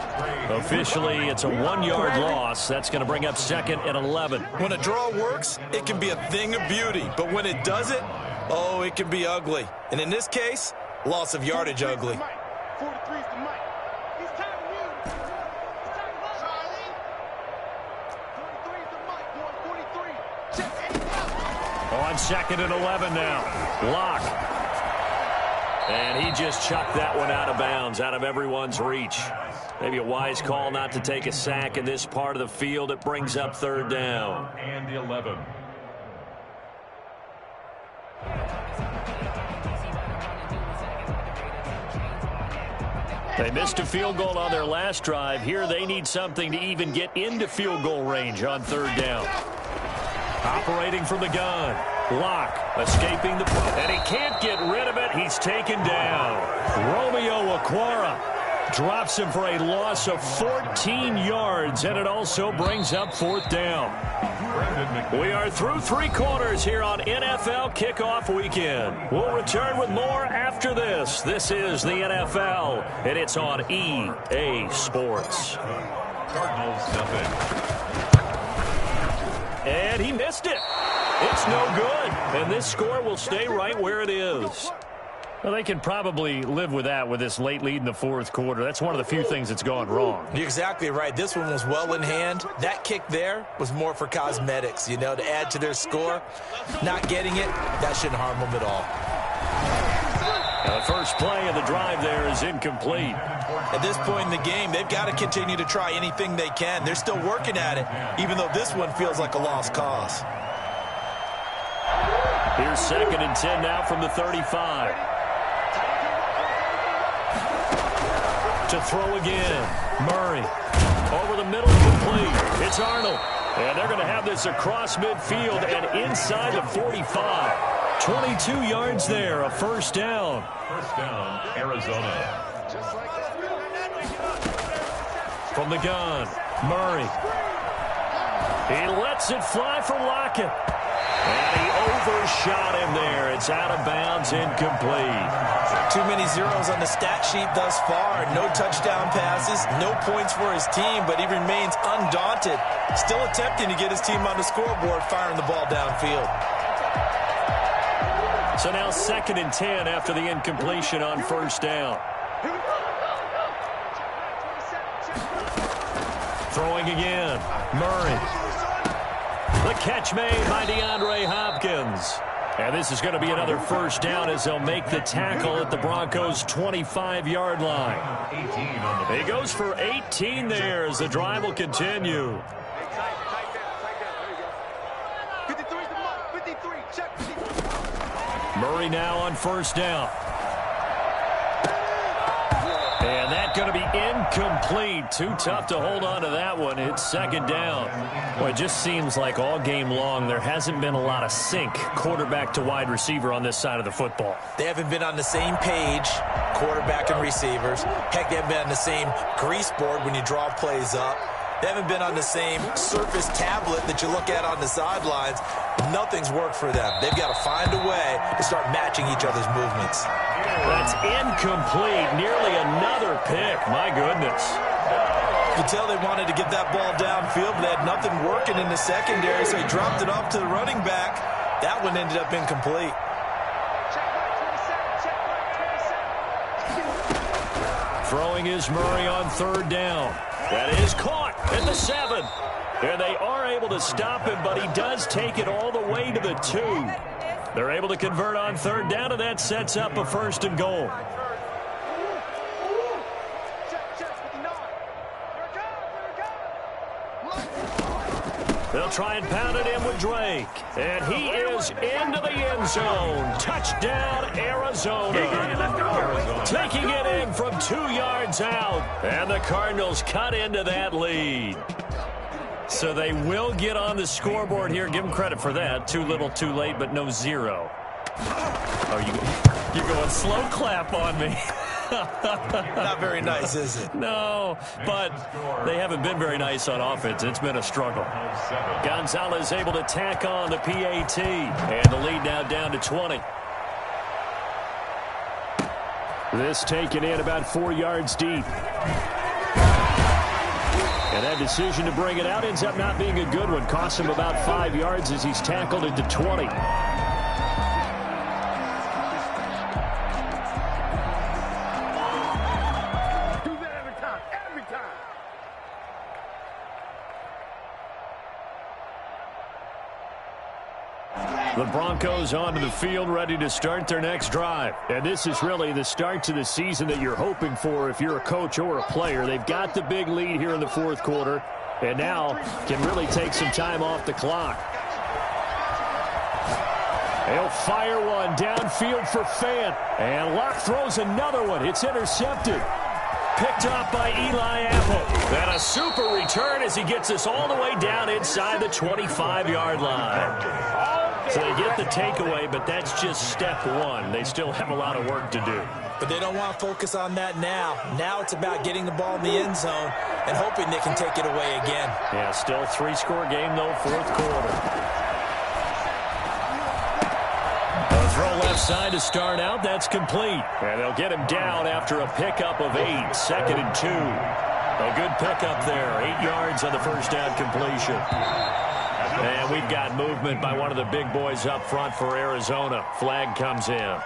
Officially, it's a 1-yard loss. That's going to bring up 2nd and 11. When a draw works, it can be a thing of beauty. But when it doesn't, oh, it can be ugly. And in this case, loss of yardage ugly. 43's the mic. He's time to move. It's time to run. Charlie. 43's the mic, boy. 43. Check. On 2nd and 11 now. Lock. And he just chucked that one out of bounds, out of everyone's reach. Maybe a wise call not to take a sack in this part of the field. It brings up 3rd down. And 11. They missed a field goal on their last drive. Here they need something to even get into field goal range on 3rd down. Operating from the gun. Lock escaping the play. And he can't get rid of it. He's taken down. Romeo Okwara drops him for a loss of 14 yards. And it also brings up 4th down. We are through 3 quarters here on NFL Kickoff Weekend. We'll return with more after this. This is the NFL, and it's on EA Sports. Cardinals nothing. And he missed it. It's no good. And this score will stay right where it is. Well, they can probably live with that with this late lead in the 4th quarter. That's one of the few things that's gone wrong. You're exactly right. This one was well in hand. That kick there was more for cosmetics, you know, to add to their score. Not getting it, that shouldn't harm them at all. Now, the first play of the drive there is incomplete. At this point in the game, they've got to continue to try anything they can. They're still working at it, even though this one feels like a lost cause. Here's 2nd and 10 now from the 35. To throw again. Murray. Over the middle, complete. It's Arnold. And they're going to have this across midfield and inside the 45. 22 yards there, a 1st down. 1st down, Arizona. From the gun, Murray. He lets it fly for Lockett. And he overshot him there. It's out of bounds, incomplete. Too many zeros on the stat sheet thus far. No touchdown passes, no points for his team, but he remains undaunted. Still attempting to get his team on the scoreboard, firing the ball downfield. So now 2nd and 10 after the incompletion on 1st down. Throwing again. Murray. The catch made by DeAndre Hopkins. And this is going to be another 1st down as they'll make the tackle at the Broncos' 25-yard line. He goes for 18 there as the drive will continue. 53's the mark. 53. Check. 53. Murray now on 1st down. And that's going to be incomplete. Too tough to hold on to that one. It's 2nd down. Well, it just seems like all game long there hasn't been a lot of sync quarterback to wide receiver on this side of the football. They haven't been on the same page, quarterback and receivers. Heck, they haven't been on the same grease board when you draw plays up. They haven't been on the same Surface tablet that you look at on the sidelines. Nothing's worked for them. They've got to find a way to start matching each other's movements. That's incomplete. Nearly another pick. My goodness. You could tell they wanted to get that ball downfield, but they had nothing working in the secondary, so he dropped it off to the running back. That one ended up incomplete. Throwing is Murray on 3rd down. That is caught at the 7. And they are able to stop him, but he does take it all the way to the 2. They're able to convert on 3rd down, and that sets up a 1st and goal. They'll try and pound it in with Drake. And he is into the end zone. Touchdown, Arizona. Taking it in from 2 yards out. And the Cardinals cut into that lead. So they will get on the scoreboard here. Give them credit for that. Too little, too late, but no zero. Oh, you're going slow clap on me. Not very nice, is it? No, but they haven't been very nice on offense. It's been a struggle. Gonzalez able to tack on the PAT, and the lead now down to 20. This taken in about 4 yards deep. And that decision to bring it out ends up not being a good one. Cost him about 5 yards as he's tackled into 20. Do that every time. Every time. The Broncos onto the field, ready to start their next drive. And this is really the start to the season that you're hoping for if you're a coach or a player. They've got the big lead here in the fourth quarter, and now can really take some time off the clock. They'll fire one downfield for Fant. And Locke throws another one. It's intercepted. Picked off by Eli Apple. And a super return as he gets us all the way down inside the 25-yard line. So they get the takeaway, but that's just step one. They still have a lot of work to do. But they don't want to focus on that now. Now it's about getting the ball in the end zone and hoping they can take it away again. Yeah, still a 3-score game, though, fourth quarter. A throw left side to start out. That's complete. And they'll get him down after a pickup of 8, 2nd and 2. A good pickup there, 8 yards on the first down completion. And we've got movement by one of the big boys up front for Arizona. Flag comes in.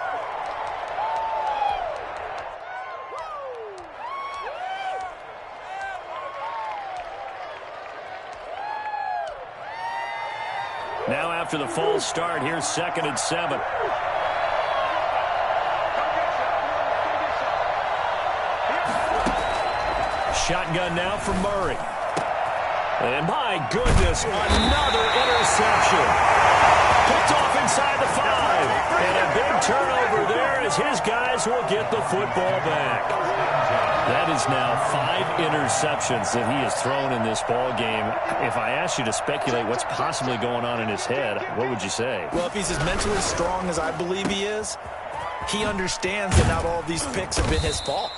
Now after the false start, here's 2nd and 7. Shotgun now for Murray. And my goodness, another interception. Picked off inside the 5. And a big turnover there as his guys will get the football back. That is now 5 interceptions that he has thrown in this ball game. If I asked you to speculate what's possibly going on in his head, what would you say? Well, if he's as mentally strong as I believe he is, he understands that not all of these picks have been his fault.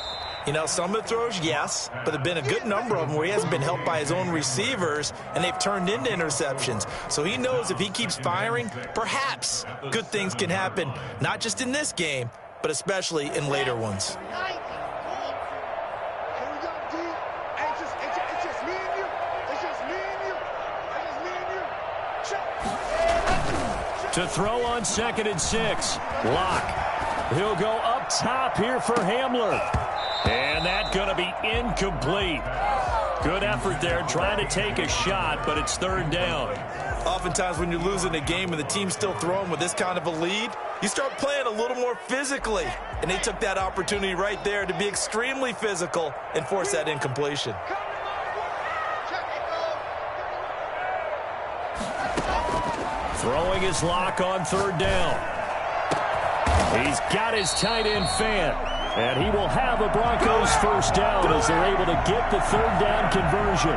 You know, some of the throws, yes, but there have been a good number of them where he hasn't been helped by his own receivers, and they've turned into interceptions. So he knows if he keeps firing, perhaps good things can happen, not just in this game, but especially in later ones. To throw on 2nd and 6. Locke. He'll go up top here for Hamler. And that's going to be incomplete. Good effort there trying to take a shot, but it's 3rd down. Oftentimes when you're losing a game and the team's still throwing with this kind of a lead, you start playing a little more physically. And they took that opportunity right there to be extremely physical and force that incompletion. Throwing his Locke on 3rd down. He's got his tight end Fant. And he will have a Broncos first down as they're able to get the 3rd down conversion.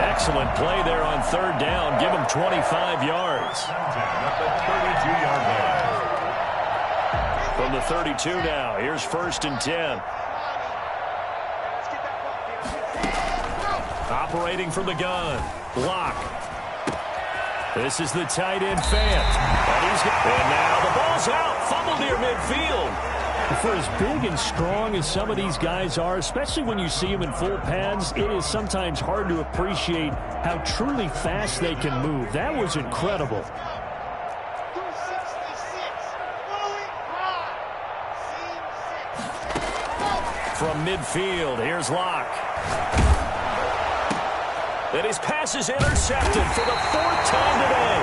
Excellent play there on 3rd down. Give him 25 yards. From the 32 now, here's 1st and 10. Operating from the gun. Locke. This is the tight end Fant. And now the ball's out. Fumbled near midfield. For as big and strong as some of these guys are, especially when you see them in full pads, it is sometimes hard to appreciate how truly fast they can move. That was incredible. From midfield, here's Locke. And his pass is intercepted for the 4th time today.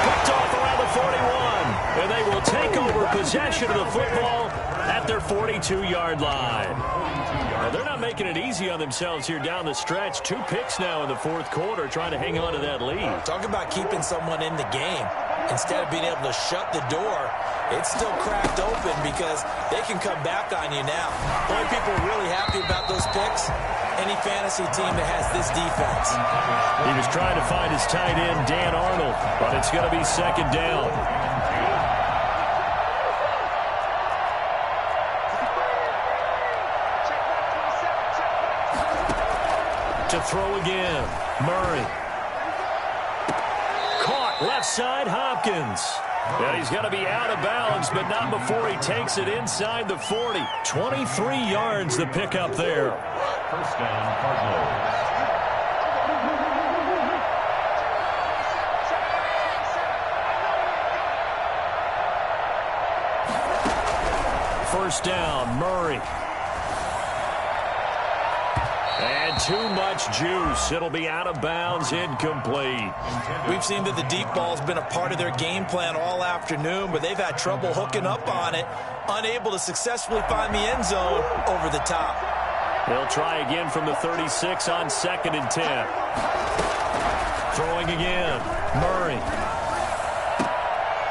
Picked off around the 41. And they will take over possession of the football at their 42-yard line. Well, they're not making it easy on themselves here down the stretch. 2 picks now in the fourth quarter trying to hang on to that lead. Talk about keeping someone in the game. Instead of being able to shut the door, it's still cracked open because they can come back on you now. The only people really happy about those picks, any fantasy team that has this defense. He was trying to find his tight end, Dan Arnold, but it's going to be 2nd down. To throw again. Murray. Caught left side, Hopkins. And he's going to be out of bounds, but not before he takes it inside the 40. 23 yards the pickup there. First down, Cardinals. First down, Murray. And too much juice. It'll be out of bounds, incomplete. We've seen that the deep ball's been a part of their game plan all afternoon, but they've had trouble hooking up on it, unable to successfully find the end zone over the top. They'll try again from the 36 on 2nd and 10. Throwing again, Murray.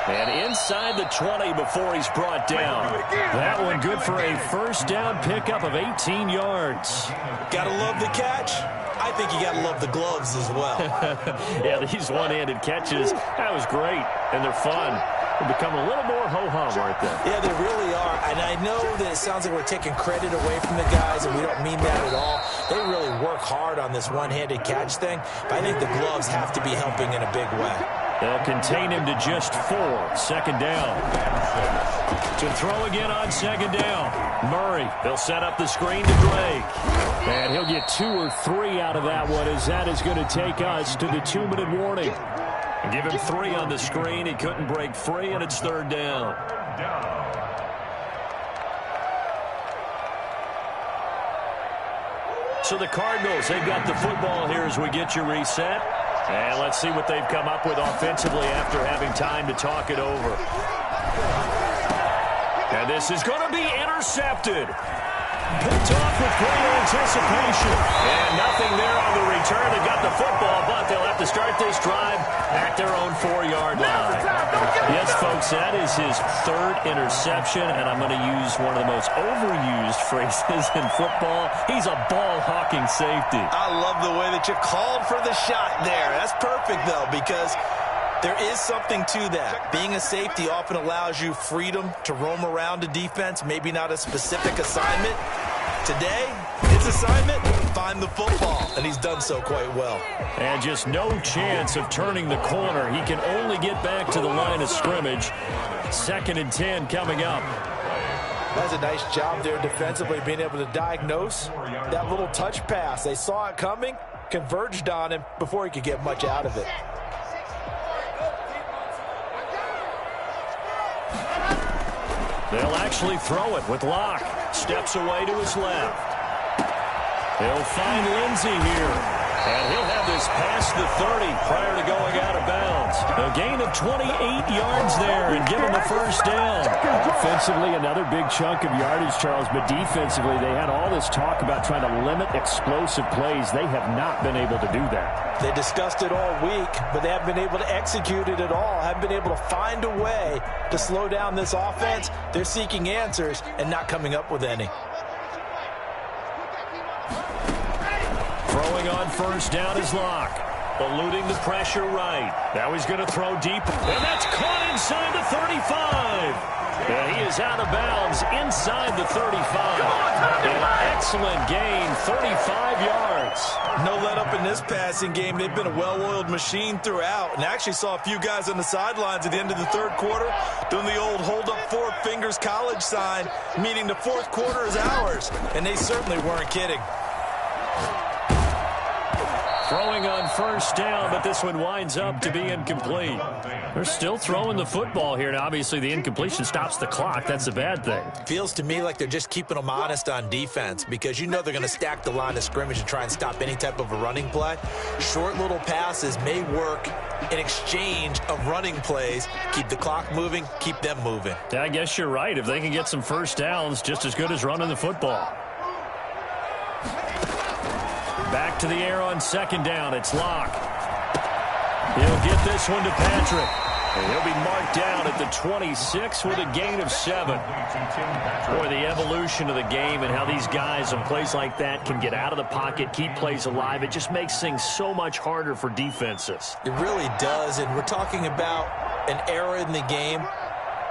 And inside the 20 before he's brought down. That one good for a first down pickup of 18 yards. Gotta love the catch. I think you gotta love the gloves as well. Yeah, these one-handed catches, that was great, and they're fun. They become a little more ho-hum, aren't they? Yeah, they really are. And I know that it sounds like we're taking credit away from the guys, and we don't mean that at all. They really work hard on this one-handed catch thing, but I think the gloves have to be helping in a big way. They'll contain him to just 4. 2nd down. To throw again on 2nd down. Murray, they'll set up the screen to Drake. And he'll get 2 or 3 out of that one, as that is going to take us to the 2-minute warning. Give him 3 on the screen. He couldn't break free, and it's 3rd down. So the Cardinals, they've got the football here as we get you reset. And let's see what they've come up with offensively after having time to talk it over. And this is going to be intercepted. Picked off with great anticipation. And nothing there on the return. They got the football, but they'll have to start this drive at their own 4-yard line. Yes, folks, that is his 3rd interception, and I'm going to use one of the most overused phrases in football. He's a ball-hawking safety. I love the way that you called for the shot there. That's perfect, though, because there is something to that. Being a safety often allows you freedom to roam around a defense, maybe not a specific assignment. Today, his assignment, find the football, and he's done so quite well. And just no chance of turning the corner. He can only get back to the line of scrimmage. 2nd and 10 coming up. That's a nice job there defensively, being able to diagnose that little touch pass. They saw it coming, converged on him before he could get much out of it. They'll actually throw it with Locke. Steps away to his left. He'll find Lindsey here. And he'll have this past the 30 prior to going out of bounds. A gain of 28 yards there and give him the first down. Offensively, another big chunk of yardage, Charles, but defensively, they had all this talk about trying to limit explosive plays. They have not been able to do that. They discussed it all week, but they haven't been able to execute it at all. Haven't been able to find a way to slow down this offense. They're seeking answers and not coming up with any. Throwing on first down is Locke. Eluding the pressure right. Now he's going to throw deep. And that's caught inside the 35. And he is out of bounds inside the 35. An excellent gain, 35 yards. No let up in this passing game. They've been a well-oiled machine throughout. And I actually saw a few guys on the sidelines at the end of the 3rd quarter doing the old hold up 4 fingers college sign, meaning the 4th quarter is ours. And they certainly weren't kidding. Throwing on first down, but this one winds up to be incomplete. They're still throwing the football here. Now, obviously, the incompletion stops the clock. That's a bad thing. Feels to me like they're just keeping them honest on defense because you know they're going to stack the line of scrimmage and try and stop any type of a running play. Short little passes may work in exchange of running plays. Keep the clock moving, keep them moving. Yeah, I guess you're right. If they can get some first downs, just as good as running the football. Back to the air on 2nd down. It's Locke. He'll get this one to Patrick. And he'll be marked down at the 26 with a gain of 7. Boy, the evolution of the game and how these guys on plays like that can get out of the pocket, keep plays alive, it just makes things so much harder for defenses. It really does, and we're talking about an era in the game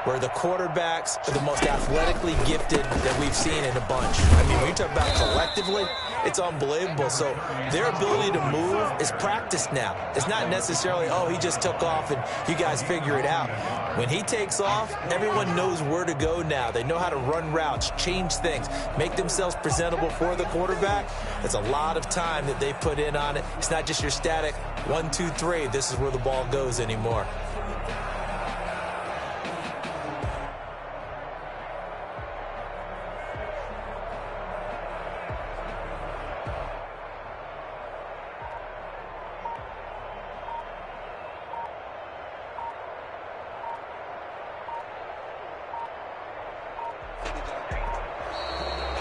where the quarterbacks are the most athletically gifted that we've seen in a bunch. I mean, when you talk about collectively, It's unbelievable. So their ability to move is practiced now. It's not necessarily, oh, he just took off and you guys figure it out. When he takes off, everyone knows where to go now. They know how to run routes, change things, make themselves presentable for the quarterback. It's a lot of time that they put in on it. It's not just your static 1, 2, 3. This is where the ball goes anymore.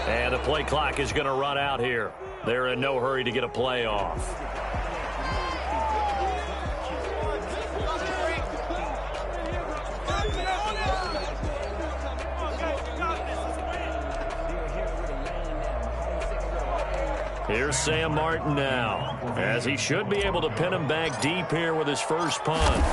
And the play clock is going to run out here. They're in no hurry to get a play off. Here's Sam Martin now, as he should be able to pin him back deep here with his first punt.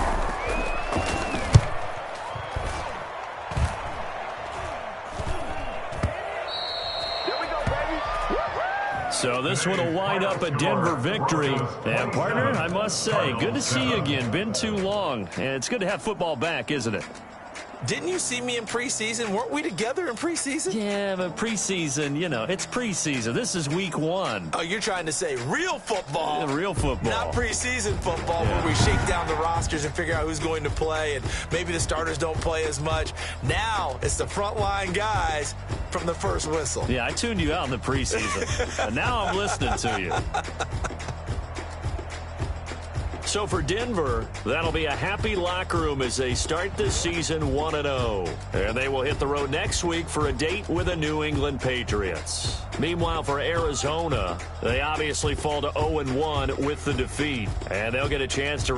So this one will wind up a Denver victory. And, partner, I must say, good to see you again. Been too long. And it's good to have football back, isn't it? Didn't you see me in preseason? Weren't we together in preseason? Yeah, but preseason, you know, it's preseason. This is week 1. Oh, you're trying to say real football. Yeah, real football. Not preseason football where we shake down the rosters and figure out who's going to play, and maybe the starters don't play as much. Now it's the frontline guys from the first whistle. Yeah, I tuned you out in the preseason. And now I'm listening to you. So for Denver, that'll be a happy locker room as they start this season 1-0. And they will hit the road next week for a date with the New England Patriots. Meanwhile, for Arizona, they obviously fall to 0-1 with the defeat. And they'll get a chance to